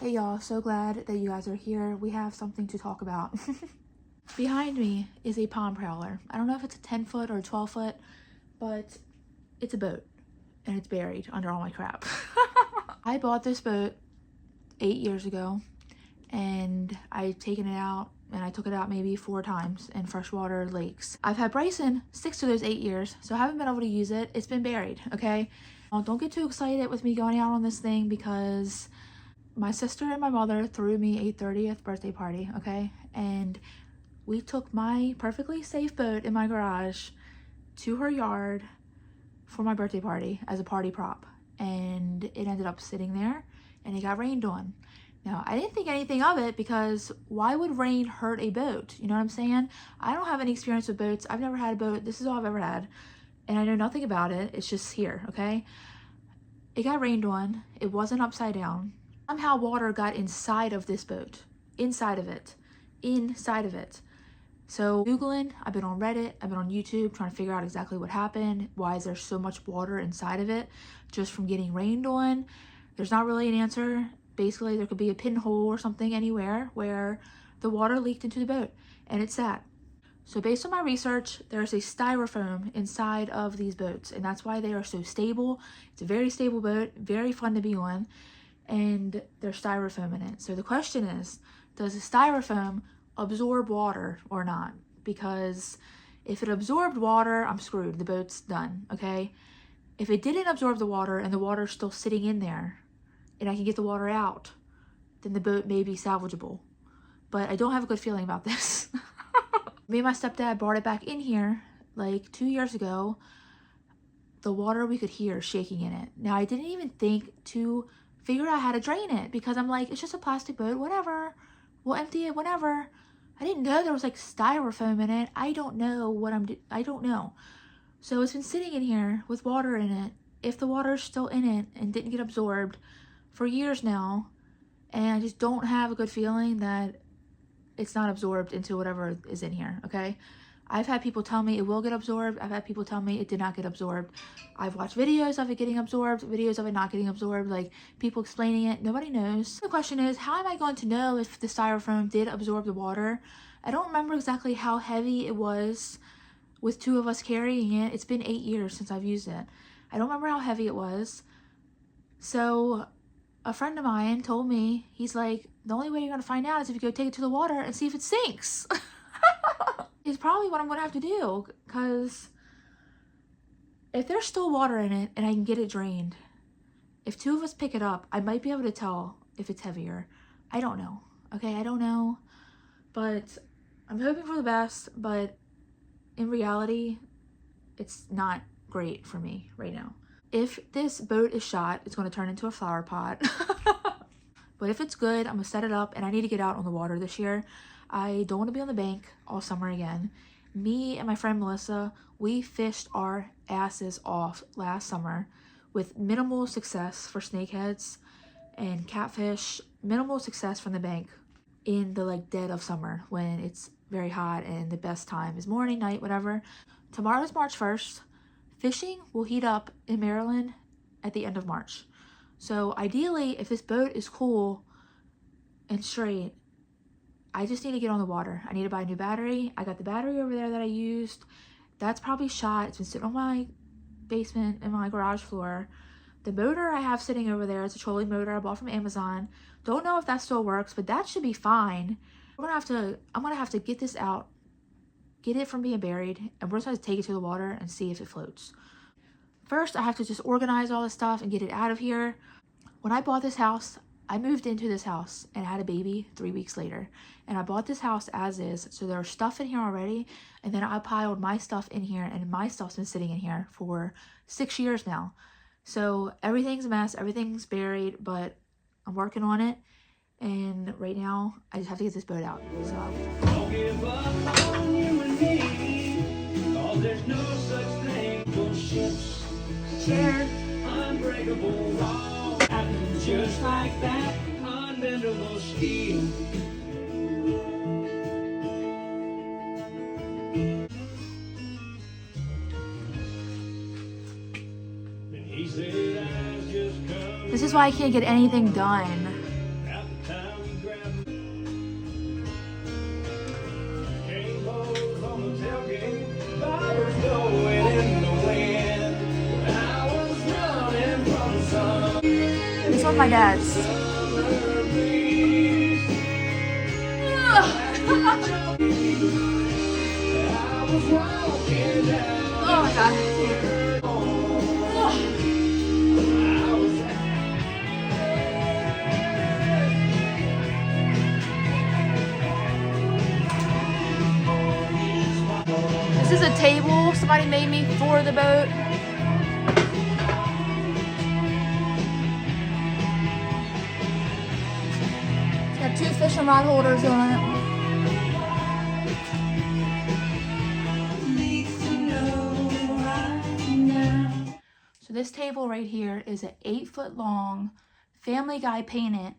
Hey y'all, so glad that you guys are here. We have something to talk about. Behind me is a pond prowler. I don't know if it's a 10-foot or a 12-foot, but it's a boat and it's buried under all my crap. I bought this boat 8 years ago and I've taken it out, and I took it out maybe 4 times in freshwater lakes. I've had Bryson 6 of those 8 years, so I haven't been able to use it. It's been buried, okay? Well, don't get too excited with me going out on this thing because my sister and my mother threw me a 30th birthday party, okay? And we took my perfectly safe boat in my garage to her yard for my birthday party as a party prop. And it ended up sitting there and it got rained on. Now, I didn't think anything of it because why would rain hurt a boat? You know what I'm saying? I don't have any experience with boats. I've never had a boat. This is all I've ever had. And I know nothing about it. It's just here, okay? It got rained on. It wasn't upside down. Somehow water got inside of this boat. Inside of it. So Googling, I've been on Reddit, I've been on YouTube trying to figure out exactly what happened. Why is there so much water inside of it just from getting rained on? There's not really an answer. Basically, there could be a pinhole or something anywhere where the water leaked into the boat and it sat. So based on my research, there's a styrofoam inside of these boats, and that's why they are so stable. It's a very stable boat, very fun to be on, and there's styrofoam in it. So the question is, does the styrofoam absorb water or not? Because if it absorbed water, I'm screwed. The boat's done, okay? If it didn't absorb the water and the water's still sitting in there and I can get the water out, then the boat may be salvageable. But I don't have a good feeling about this. Me and my stepdad brought it back in here like 2 years ago. The water we could hear shaking in it. Now, I didn't even think to figure out how to drain it because I'm like, it's just a plastic boat, whatever. We'll empty it whenever. I didn't know there was like styrofoam in it. I don't know I don't know. So it's been sitting in here with water in it. If the water's still in it and didn't get absorbed for years now, and I just don't have a good feeling that it's not absorbed into whatever is in here, okay? I've had people tell me it will get absorbed. I've had people tell me it did not get absorbed. I've watched videos of it getting absorbed, videos of it not getting absorbed, like people explaining it. Nobody knows. The question is, how am I going to know if the styrofoam did absorb the water? I don't remember exactly how heavy it was with 2 of us carrying it. It's been 8 years since I've used it. I don't remember how heavy it was. So a friend of mine told me, he's like, the only way you're going to find out is if you go take it to the water and see if it sinks. It's probably what I'm going to have to do, because if there's still water in it and I can get it drained, if 2 of us pick it up, I might be able to tell if it's heavier. I don't know. Okay, I don't know. But I'm hoping for the best, but in reality, it's not great for me right now. If this boat is shot, it's going to turn into a flower pot. But if it's good, I'm going to set it up, and I need to get out on the water this year. I don't want to be on the bank all summer again. Me and my friend Melissa, we fished our asses off last summer with minimal success for snakeheads and catfish. Minimal success from the bank in the like dead of summer when it's very hot and the best time is morning, night, whatever. Tomorrow's March 1st. Fishing will heat up in Maryland at the end of March. So ideally, if this boat is cool and straight, I just need to get on the water. I need to buy a new battery. I got the battery over there that I used. That's probably shot. It's been sitting on my basement and my garage floor. The motor I have sitting over there, it's a trolley motor I bought from Amazon. Don't know if that still works, but that should be fine. I'm gonna have to get this out, get it from being buried, and we're just gonna take it to the water and see if it floats. First, I have to just organize all this stuff and get it out of here. When I bought this house, I moved into this house and had a baby 3 weeks later. And I bought this house as is, so there's stuff in here already. And then I piled my stuff in here, and my stuff's been sitting in here for 6 years now. So everything's a mess, everything's buried, but I'm working on it. And right now, I just have to get this boat out. So don't give up on you and me, 'cause there's no such thing for ships. Share unbreakable wall, happens just like that, unbendable steel. This is why I can't get anything done. love my dad's. Oh my god. This is a table somebody made me for the boat. It's got 2 fishing rod holders on it. So this table right here is an 8-foot long Family Guy painted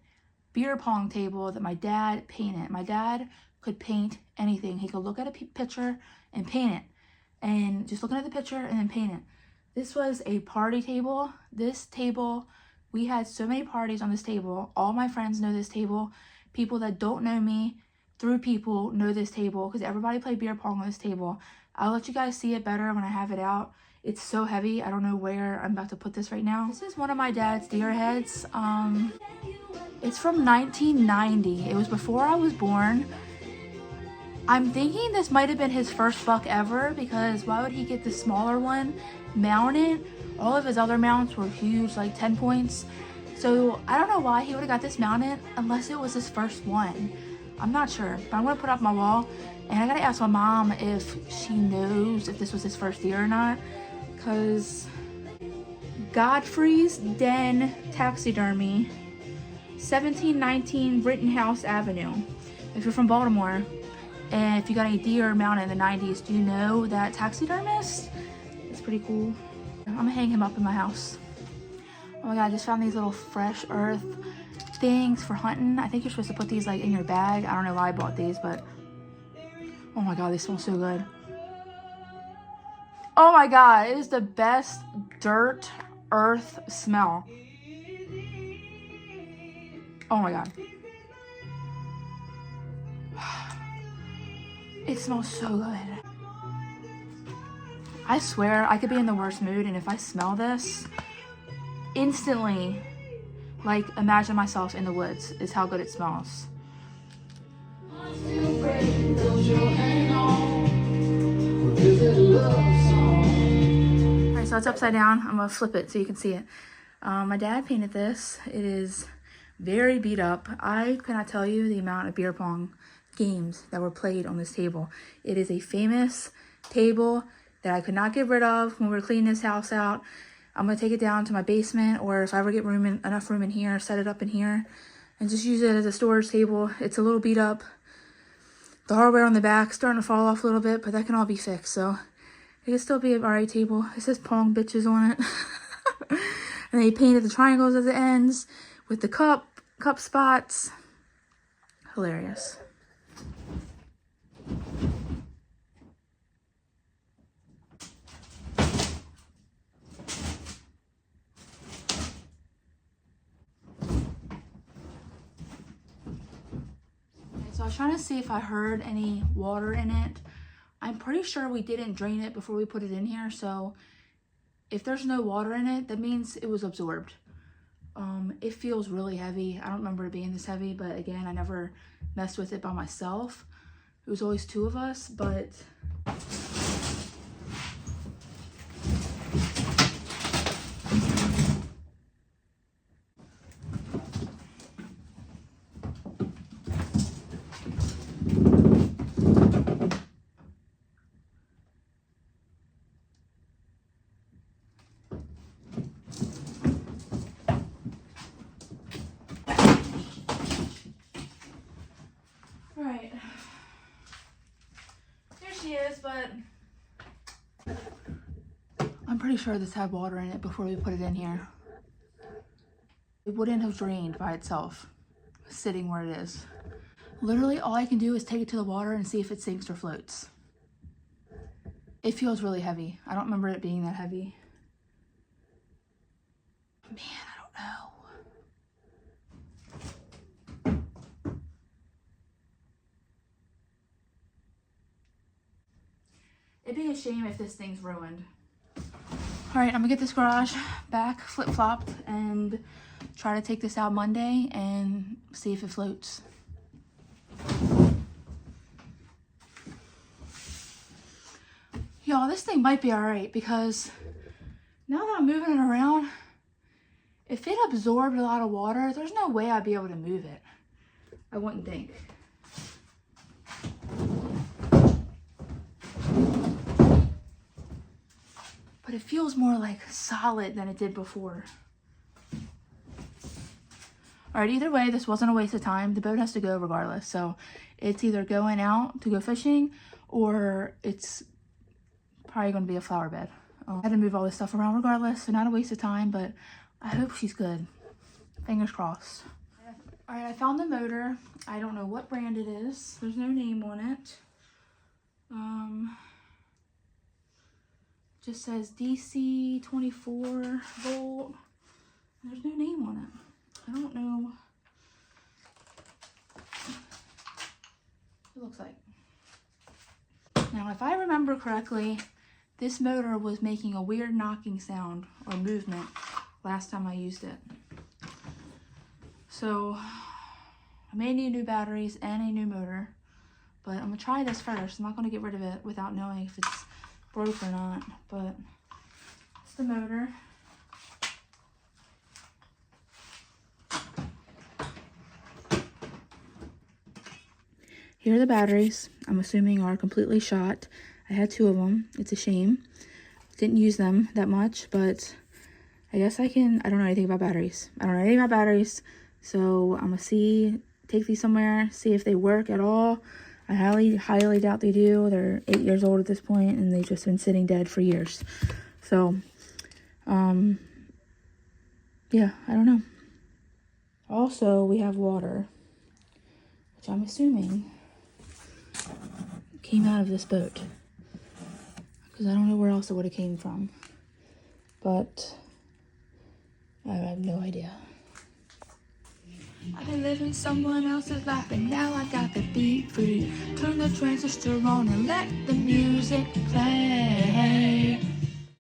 beer pong table that my dad painted. My dad could paint anything. He could look at a picture and paint it. And just looking at the picture and then paint it. This was a party table. This table, we had so many parties on this table. All my friends know this table. People that don't know me through people know this table because everybody played beer pong on this table. I'll let you guys see it better when I have it out. It's so heavy. I don't know where I'm about to put this right now. This is one of my dad's deer heads. It's from 1990. It was before I was born. I'm thinking this might have been his first buck ever because why would he get the smaller one mounted? All of his other mounts were huge, like 10 points. So I don't know why he would have got this mounted unless it was his first one. I'm not sure, but I'm gonna put it up my wall. And I gotta ask my mom if she knows if this was his first deer or not. Cause Godfrey's Den Taxidermy, 1719 Rittenhouse Avenue. If you're from Baltimore, and if you got any deer mounted in the 90s, do you know that taxidermist? It's pretty cool. I'm gonna hang him up in my house. Oh my god, I just found these little fresh earth things for hunting. I think you're supposed to put these like in your bag. I don't know why I bought these, but oh my god, they smell so good. Oh my god, it is the best dirt earth smell. Oh my god. It smells so good. I swear I could be in the worst mood and if I smell this, instantly, like imagine myself in the woods is how good it smells. Alright, so it's upside down. I'm gonna flip it so you can see it. My dad painted this. It is very beat up. I cannot tell you the amount of beer pong games that were played on this table. It is a famous table that I could not get rid of when we were cleaning this house out. I'm gonna take it down to my basement, or if I ever get enough room in here, set it up in here and just use it as a storage table. It's a little beat up. The hardware on the back starting to fall off a little bit, but that can all be fixed, so it can still be an alright table. It says Pong Bitches on it. And they painted the triangles at the ends with the cup spots. Hilarious. So I was trying to see if I heard any water in it. I'm pretty sure we didn't drain it before we put it in here. So if there's no water in it, that means it was absorbed. It feels really heavy. I don't remember it being this heavy, but again, I never messed with it by myself. It was always 2 of us, but alright. Here she is, but I'm pretty sure this had water in it before we put it in here. It wouldn't have drained by itself, sitting where it is. Literally all I can do is take it to the water and see if it sinks or floats. It feels really heavy. I don't remember it being that heavy. Man, I don't know. It'd be a shame if this thing's ruined. All right, I'm gonna get this garage back flip-flopped and try to take this out Monday and see if it floats. Y'all, this thing might be all right because now that I'm moving it around, if it absorbed a lot of water, there's no way I'd be able to move it. I wouldn't think. But it feels more like solid than it did before. All right, either way, this wasn't a waste of time. The boat has to go regardless. So it's either going out to go fishing or it's probably going to be a flower bed. I had to move all this stuff around regardless, so not a waste of time, but I hope she's good. Fingers crossed. All right, I found the motor. I don't know what brand it is. There's no name on it. Just says DC 24 volt. There's no name on it. I don't know what it looks like. Now, if I remember correctly, this motor was making a weird knocking sound or movement last time I used it. So I may need new batteries and a new motor, but I'm gonna try this first. I'm not gonna get rid of it without knowing if it's broke or not, but it's the motor. Here are the batteries. I'm assuming are completely shot. I had 2 of them. It's a shame. Didn't use them that much, but I guess I don't know anything about batteries. I don't know anything about batteries. So I'm gonna take these somewhere, see if they work at all. I highly doubt they do. They're 8 years old at this point and they've just been sitting dead for years. So, yeah, I don't know. Also, we have water, which I'm assuming came out of this boat, because I don't know where else it would have came from, but I have no idea. I've been living someone else's life and now I got to be free. Turn the transistor on and let the music play.